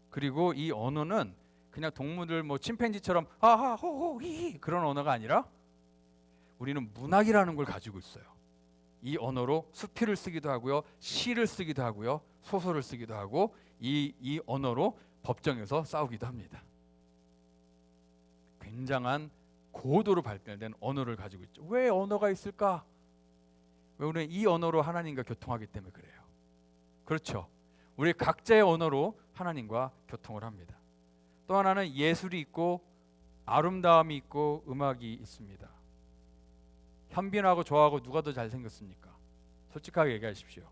그리고 이 언어는 그냥 동물들 뭐 침팬지처럼 하하 호호 히히 그런 언어가 아니라 우리는 문학이라는 걸 가지고 있어요. 이 언어로 수필을 쓰기도 하고요, 시를 쓰기도 하고요, 소설을 쓰기도 하고 이 언어로 법정에서 싸우기도 합니다. 굉장한 고도로 발달된 언어를 가지고 있죠. 왜 언어가 있을까? 왜 우리는 이 언어로 하나님과 교통하기 때문에 그래요. 그렇죠. 우리 각자의 언어로 하나님과 교통을 합니다. 또 하나는 예술이 있고 아름다움이 있고 음악이 있습니다. 현빈하고 저하고 누가 더 잘생겼습니까? 솔직하게 얘기하십시오.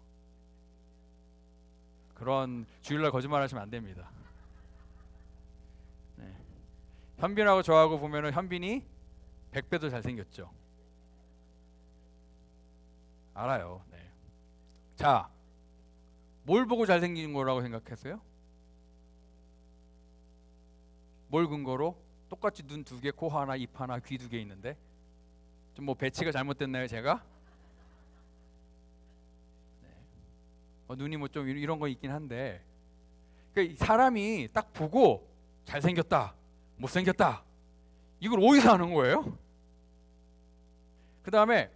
그런 주일날 거짓말하시면 안 됩니다. 네. 현빈하고 저하고 보면은 현빈이 100배 더 잘생겼죠. 알아요. 네. 자, 뭘 보고 잘생긴 거라고 생각했어요? 뭘 근거로? 똑같이 눈 2개, 코 하나, 입 하나, 귀 2개 있는데 좀 뭐 배치가 잘못됐나요, 제가? 네. 눈이 뭐 좀 이런 거 있긴 한데 그러니까 사람이 딱 보고 잘생겼다, 못생겼다 이걸 어디서 아는 거예요? 그 다음에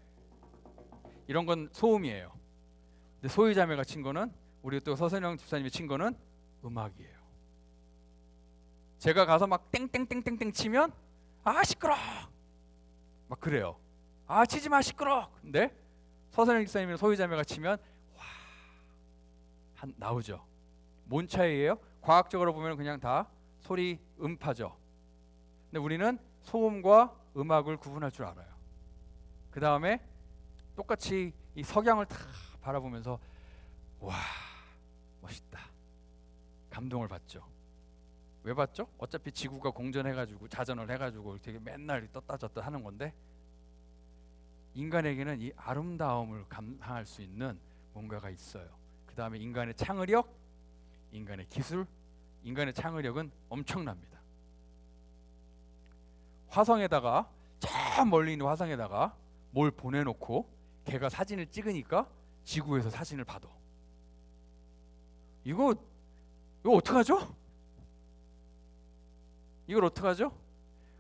이런 건 소음이에요. 근데 소희자매가 친 거는 우리 또 서선영 집사님이 친 거는 음악이에요. 제가 가서 막 땡땡땡땡땡 치면 아 시끄러 막 그래요. 아 치지 마 시끄러. 근데 서선영 집사님이랑 소희자매가 치면 와 나오죠. 뭔 차이예요? 과학적으로 보면 그냥 다 소리 음파죠. 근데 우리는 소음과 음악을 구분할 줄 알아요. 그 다음에 똑같이 이 석양을 다 바라보면서 와 멋있다 감동을 받죠. 왜 받죠? 어차피 지구가 공전해가지고 자전을 해가지고 되게 맨날 떴다 졌다 하는 건데 인간에게는 이 아름다움을 감상할 수 있는 뭔가가 있어요. 그 다음에 인간의 창의력, 인간의 기술, 인간의 창의력은 엄청납니다. 화성에다가 저 멀리 있는 화성에다가 뭘 보내놓고 걔가 사진을 찍으니까 지구에서 사진을 받아. 이거 어떡하죠? 이걸 어떡하죠?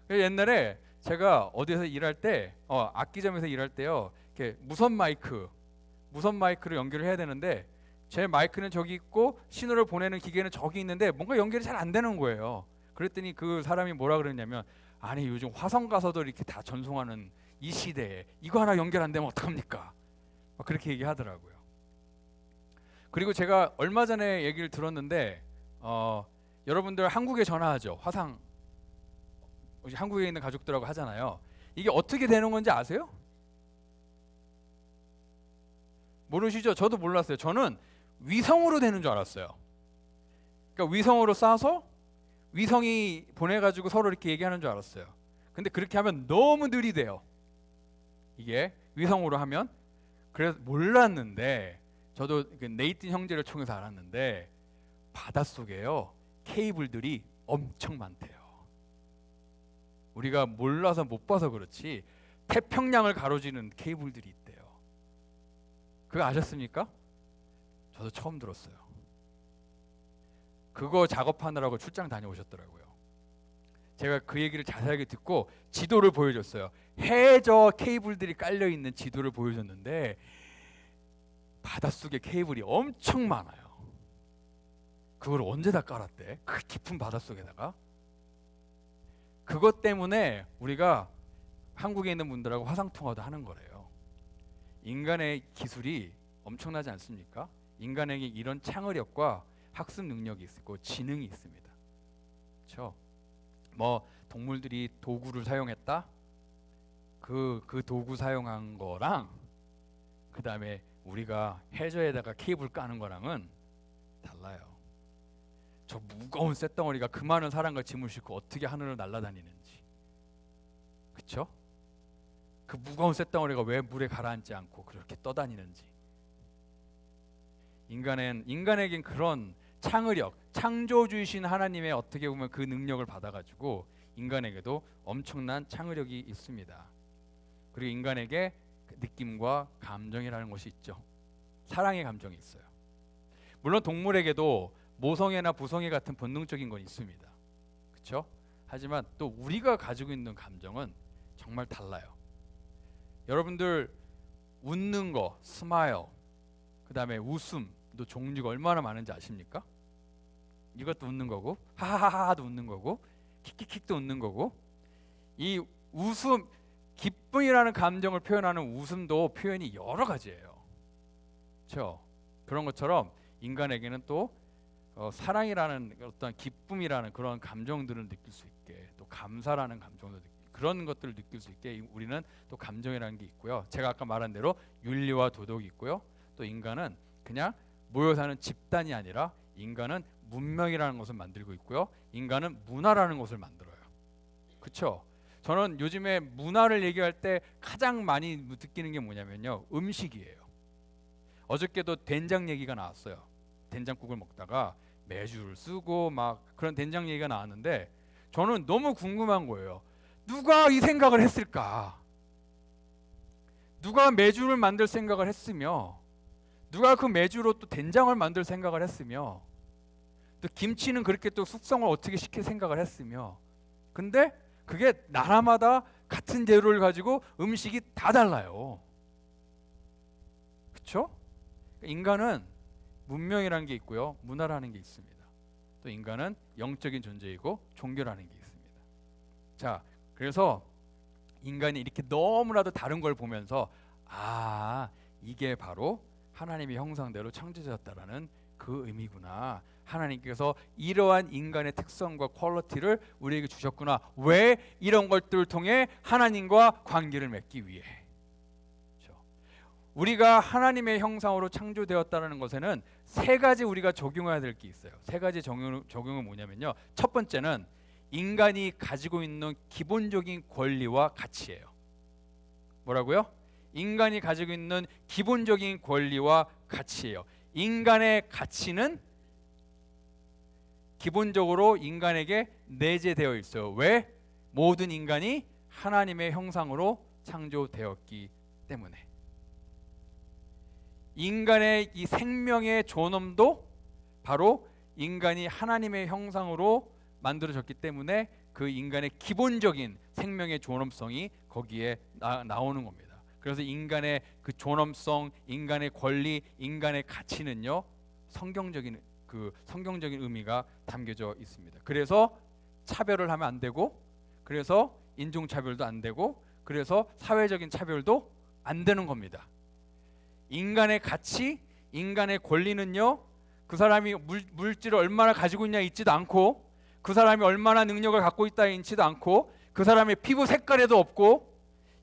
옛날에 제가 어디서 일할 때 악기점에서 일할 때요. 이렇게 무선 마이크를 연결을 해야 되는데 제 마이크는 저기 있고 신호를 보내는 기계는 저기 있는데 뭔가 연결이 잘 안 되는 거예요. 그랬더니 그 사람이 뭐라 그랬냐면 아니 요즘 화성 가서도 이렇게 다 전송하는 이 시대에 이거 하나 연결 안 되면 어떡합니까? 그렇게 얘기하더라고요. 그리고 제가 얼마 전에 얘기를 들었는데 여러분들 한국에 전화하죠. 화상 한국에 있는 가족들하고 하잖아요. 이게 어떻게 되는 건지 아세요? 모르시죠? 저도 몰랐어요. 저는 위성으로 되는 줄 알았어요. 그러니까 위성으로 쏴서 위성이 보내가지고 서로 이렇게 얘기하는 줄 알았어요. 근데 그렇게 하면 너무 느리대요. 이게 위성으로 하면. 그래서 몰랐는데 저도 네이튼 형제를 통해서 알았는데 바닷속에요 케이블들이 엄청 많대요. 우리가 몰라서 못 봐서 그렇지 태평양을 가로지르는 케이블들이 있대요. 그거 아셨습니까? 저도 처음 들었어요. 그거 작업하느라고 출장 다녀오셨더라고요. 제가 그 얘기를 자세하게 듣고 지도를 보여줬어요. 해저 케이블들이 깔려있는 지도를 보여줬는데 바닷속에 케이블이 엄청 많아요. 그걸 언제다 깔았대? 그 깊은 바닷속에다가. 그것 때문에 우리가 한국에 있는 분들하고 화상통화도 하는 거래요. 인간의 기술이 엄청나지 않습니까? 인간에게 이런 창의력과 학습 능력이 있고 지능이 있습니다. 그렇죠? 뭐 동물들이 도구를 사용했다? 그 도구 사용한 거랑 그 다음에 우리가 해저에다가 케이블 까는 거랑은 달라요. 저 무거운 쇳덩어리가 그 많은 사람과 짐을 싣고 어떻게 하늘을 날아다니는지, 그렇죠? 그 무거운 쇳덩어리가 왜 물에 가라앉지 않고 그렇게 떠다니는지. 인간에겐 그런 창의력, 창조주이신 하나님의 어떻게 보면 그 능력을 받아가지고 인간에게도 엄청난 창의력이 있습니다. 그리고 인간에게 느낌과 감정이라는 것이 있죠. 사랑의 감정이 있어요. 물론 동물에게도 모성애나 부성애 같은 본능적인 건 있습니다. 그렇죠? 하지만 또 우리가 가지고 있는 감정은 정말 달라요. 여러분들 웃는 거, 스마일, 그 다음에 웃음도 종류가 얼마나 많은지 아십니까? 이것도 웃는 거고, 하하하하도 웃는 거고, 킥킥킥도 웃는 거고. 이 웃음, 기쁨이라는 감정을 표현하는 웃음도 표현이 여러 가지예요. 그렇죠? 그런 것처럼 인간에게는 또 사랑이라는 어떤 기쁨이라는 그런 감정들을 느낄 수 있게, 또 감사라는 감정도 그런 것들을 느낄 수 있게 우리는 또 감정이라는 게 있고요. 제가 아까 말한 대로 윤리와 도덕이 있고요. 또 인간은 그냥 모여 사는 집단이 아니라 인간은 문명이라는 것을 만들고 있고요. 인간은 문화라는 것을 만들어요. 그렇죠? 저는 요즘에 문화를 얘기할 때 가장 많이 느끼는 게 뭐냐면요, 음식이에요. 어저께도 된장 얘기가 나왔어요. 된장국을 먹다가 매주를 쓰고 막 그런 된장 얘기가 나왔는데 저는 너무 궁금한 거예요. 누가 이 생각을 했을까? 누가 매주를 만들 생각을 했으며, 누가 그 매주로 또 된장을 만들 생각을 했으며, 또 김치는 그렇게 또 숙성을 어떻게 시킬 생각을 했으며, 근데 그게 나라마다 같은 재료를 가지고 음식이 다 달라요. 그렇죠? 인간은 문명이라는 게 있고요, 문화라는 게 있습니다. 또 인간은 영적인 존재이고 종교라는 게 있습니다. 자, 그래서 인간이 이렇게 너무나도 다른 걸 보면서 이게 바로 하나님의 형상대로 창조되었다라는 그 의미구나. 하나님께서 이러한 인간의 특성과 퀄리티를 우리에게 주셨구나. 왜? 이런 것들을 통해 하나님과 관계를 맺기 위해. 그렇죠? 우리가 하나님의 형상으로 창조되었다는 것에는 세 가지 우리가 적용해야 될 게 있어요. 세 가지 적용은 뭐냐면요, 첫 번째는 인간이 가지고 있는 기본적인 권리와 가치예요. 뭐라고요? 인간이 가지고 있는 기본적인 권리와 가치예요. 인간의 가치는 기본적으로 인간에게 내재되어 있어요. 왜? 모든 인간이 하나님의 형상으로 창조되었기 때문에. 인간의 이 생명의 존엄도 바로 인간이 하나님의 형상으로 만들어졌기 때문에 그 인간의 기본적인 생명의 존엄성이 거기에 나오는 겁니다. 그래서 인간의 그 존엄성, 인간의 권리, 인간의 가치는요, 성경적인 의미가 담겨져 있습니다. 그래서 차별을 하면 안 되고, 그래서 인종차별도 안 되고, 그래서 사회적인 차별도 안 되는 겁니다. 인간의 가치, 인간의 권리는요, 그 사람이 물질을 얼마나 가지고 있냐 있지도 않고, 그 사람이 얼마나 능력을 갖고 있다 있지도 않고, 그 사람의 피부 색깔에도 없고,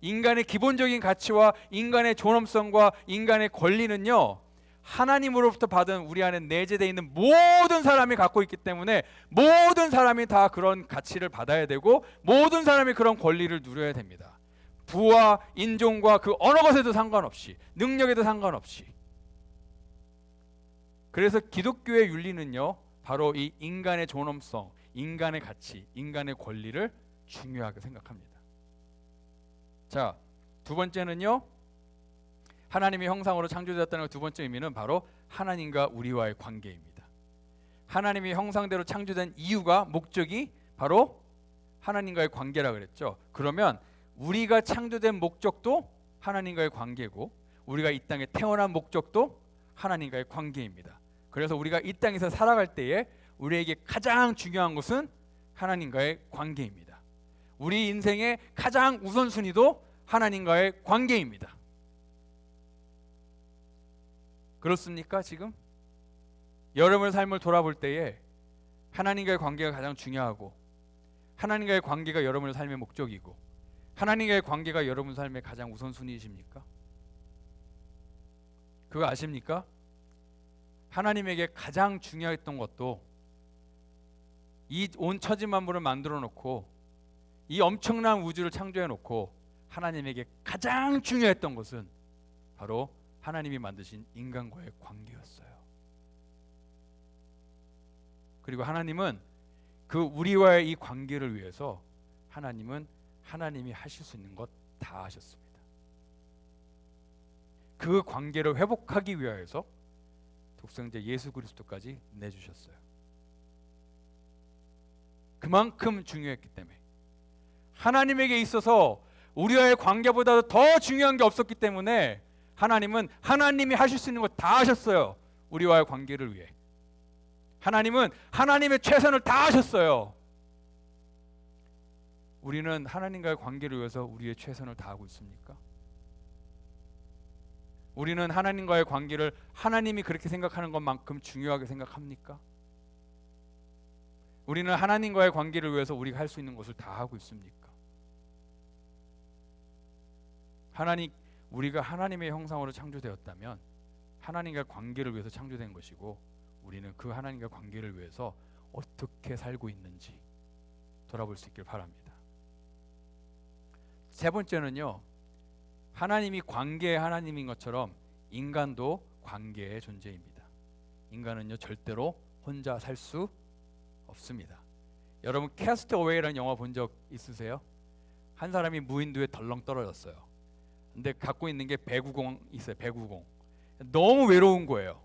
인간의 기본적인 가치와 인간의 존엄성과 인간의 권리는요, 하나님으로부터 받은 우리 안에 내재되어 있는 모든 사람이 갖고 있기 때문에 모든 사람이 다 그런 가치를 받아야 되고, 모든 사람이 그런 권리를 누려야 됩니다. 부와 인종과 그 어느 것에도 상관없이, 능력에도 상관없이. 그래서 기독교의 윤리는요, 바로 이 인간의 존엄성, 인간의 가치, 인간의 권리를 중요하게 생각합니다. 자, 두 번째는요, 하나님의 형상으로 창조되었다는 두 번째 의미는 바로 하나님과 우리와의 관계입니다. 하나님의 형상대로 창조된 이유가, 목적이 바로 하나님과의 관계라 그랬죠. 그러면 우리가 창조된 목적도 하나님과의 관계고, 우리가 이 땅에 태어난 목적도 하나님과의 관계입니다. 그래서 우리가 이 땅에서 살아갈 때에 우리에게 가장 중요한 것은 하나님과의 관계입니다. 우리 인생의 가장 우선순위도 하나님과의 관계입니다. 그렇습니까? 지금 여러분의 삶을 돌아볼 때에 하나님과의 관계가 가장 중요하고, 하나님과의 관계가 여러분의 삶의 목적이고, 하나님과의 관계가 여러분 삶의 가장 우선순위이십니까? 그거 아십니까? 하나님에게 가장 중요했던 것도 이 온 천지 만물을 만들어 놓고 이 엄청난 우주를 창조해 놓고 하나님에게 가장 중요했던 것은 바로 하나님이 만드신 인간과의 관계였어요. 그리고 하나님은 그 우리와의 이 관계를 위해서 하나님은 하나님이 하실 수 있는 것 다 하셨습니다. 그 관계를 회복하기 위하여서 독생자 예수 그리스도까지 내주셨어요. 그만큼 중요했기 때문에 하나님에게 있어서 우리와의 관계보다 더 중요한 게 없었기 때문에 하나님은 하나님이 하실 수 있는 것 다 하셨어요. 우리와의 관계를 위해. 하나님은 하나님의 최선을 다 하셨어요. 우리는 하나님과의 관계를 위해서 우리의 최선을 다하고 있습니까? 우리는 하나님과의 관계를 하나님이 그렇게 생각하는 것만큼 중요하게 생각합니까? 우리는 하나님과의 관계를 위해서 우리가 할 수 있는 것을 다 하고 있습니까? 우리가 하나님의 형상으로 창조되었다면 하나님과의 관계를 위해서 창조된 것이고 우리는 그 하나님과의 관계를 위해서 어떻게 살고 있는지 돌아볼 수 있길 바랍니다. 세 번째는요, 하나님이 관계의 하나님인 것처럼 인간도 관계의 존재입니다. 인간은요 절대로 혼자 살 수 없습니다. 여러분 캐스트어웨이라는 영화 본 적 있으세요? 한 사람이 무인도에 덜렁 떨어졌어요. 근데 갖고 있는 게 배구공 있어요. 배구공. 너무 외로운 거예요.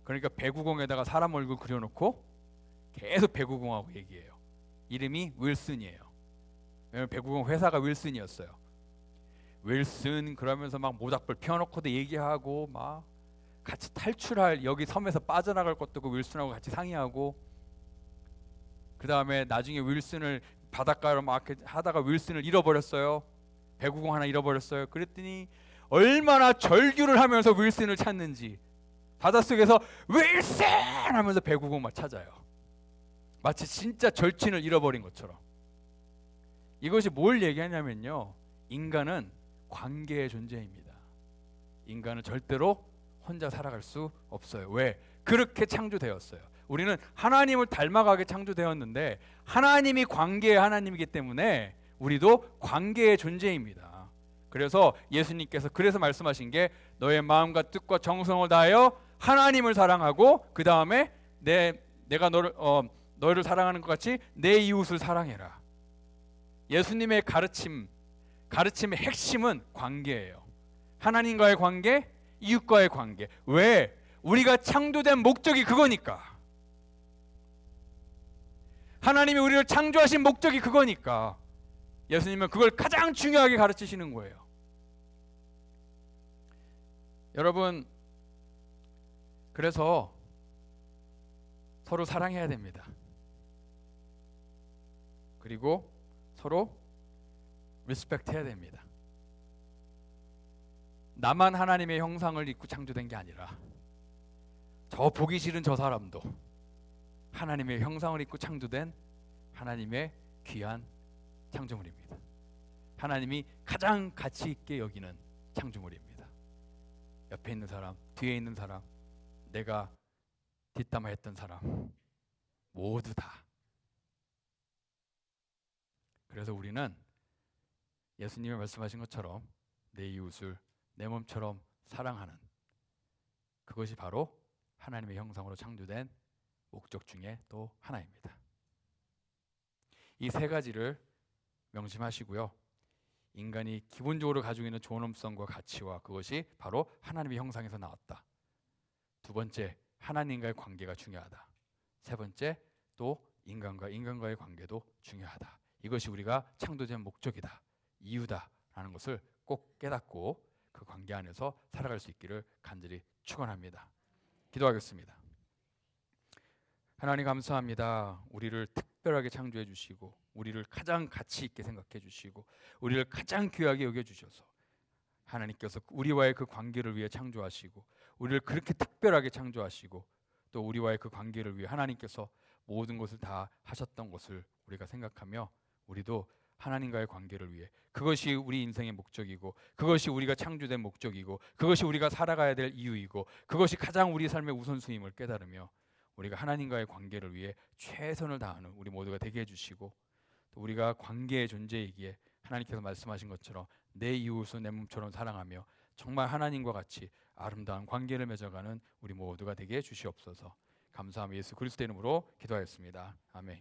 그러니까 배구공에다가 사람 얼굴 그려놓고 계속 배구공하고 얘기해요. 이름이 윌슨이에요. 왜냐면 배구공 회사가 윌슨이었어요. 윌슨 그러면서 막 모닥불 펴놓고도 얘기하고 막 같이 탈출할 여기 섬에서 빠져나갈 것도 그 윌슨하고 같이 상의하고 그 다음에 나중에 윌슨을 바닷가로 막 하다가 윌슨을 잃어버렸어요. 배구공 하나 잃어버렸어요. 그랬더니 얼마나 절규를 하면서 윌슨을 찾는지 바닷속에서 윌슨 하면서 배구공 막 찾아요. 마치 진짜 절친을 잃어버린 것처럼. 이것이 뭘 얘기하냐면요, 인간은 관계의 존재입니다. 인간은 절대로 혼자 살아갈 수 없어요. 왜? 그렇게 창조되었어요. 우리는 하나님을 닮아가게 창조되었는데 하나님이 관계의 하나님이기 때문에 우리도 관계의 존재입니다. 그래서 예수님께서 그래서 말씀하신 게 너의 마음과 뜻과 정성을 다하여 하나님을 사랑하고 그 다음에 내가 너를 사랑하는 것 같이 내 이웃을 사랑해라. 예수님의 가르침의 핵심은 관계예요. 하나님과의 관계, 이웃과의 관계. 왜? 우리가 창조된 목적이 그거니까. 하나님이 우리를 창조하신 목적이 그거니까. 예수님은 그걸 가장 중요하게 가르치시는 거예요. 여러분, 그래서 서로 사랑해야 됩니다. 그리고 서로 리스펙트 해야 됩니다. 나만 하나님의 형상을 입고 창조된 게 아니라 저 보기 싫은 저 사람도 하나님의 형상을 입고 창조된 하나님의 귀한 창조물입니다. 하나님이 가장 가치 있게 여기는 창조물입니다. 옆에 있는 사람, 뒤에 있는 사람, 내가 뒷담화했던 사람 모두 다. 그래서 우리는 예수님이 말씀하신 것처럼 내 이웃을 내 몸처럼 사랑하는 그것이 바로 하나님의 형상으로 창조된 목적 중에 또 하나입니다. 이 세 가지를 명심하시고요. 인간이 기본적으로 가지고 있는 존엄성과 가치와 그것이 바로 하나님의 형상에서 나왔다. 두 번째, 하나님과의 관계가 중요하다. 세 번째, 또 인간과의 관계도 중요하다. 이것이 우리가 창조된 목적이다, 이유다라는 것을 꼭 깨닫고 그 관계 안에서 살아갈 수 있기를 간절히 축원합니다. 기도하겠습니다. 하나님 감사합니다. 우리를 특별하게 창조해 주시고 우리를 가장 가치 있게 생각해 주시고 우리를 가장 귀하게 여겨 주셔서 하나님께서 우리와의 그 관계를 위해 창조하시고 우리를 그렇게 특별하게 창조하시고 또 우리와의 그 관계를 위해 하나님께서 모든 것을 다 하셨던 것을 우리가 생각하며 우리도 하나님과의 관계를 위해 그것이 우리 인생의 목적이고 그것이 우리가 창조된 목적이고 그것이 우리가 살아가야 될 이유이고 그것이 가장 우리 삶의 우선순위임을 깨달으며 우리가 하나님과의 관계를 위해 최선을 다하는 우리 모두가 되게 해주시고, 또 우리가 관계의 존재이기에 하나님께서 말씀하신 것처럼 내 이웃을 내 몸처럼 사랑하며 정말 하나님과 같이 아름다운 관계를 맺어가는 우리 모두가 되게 해주시옵소서. 감사하며 예수 그리스도의 이름으로 기도하였습니다. 아멘.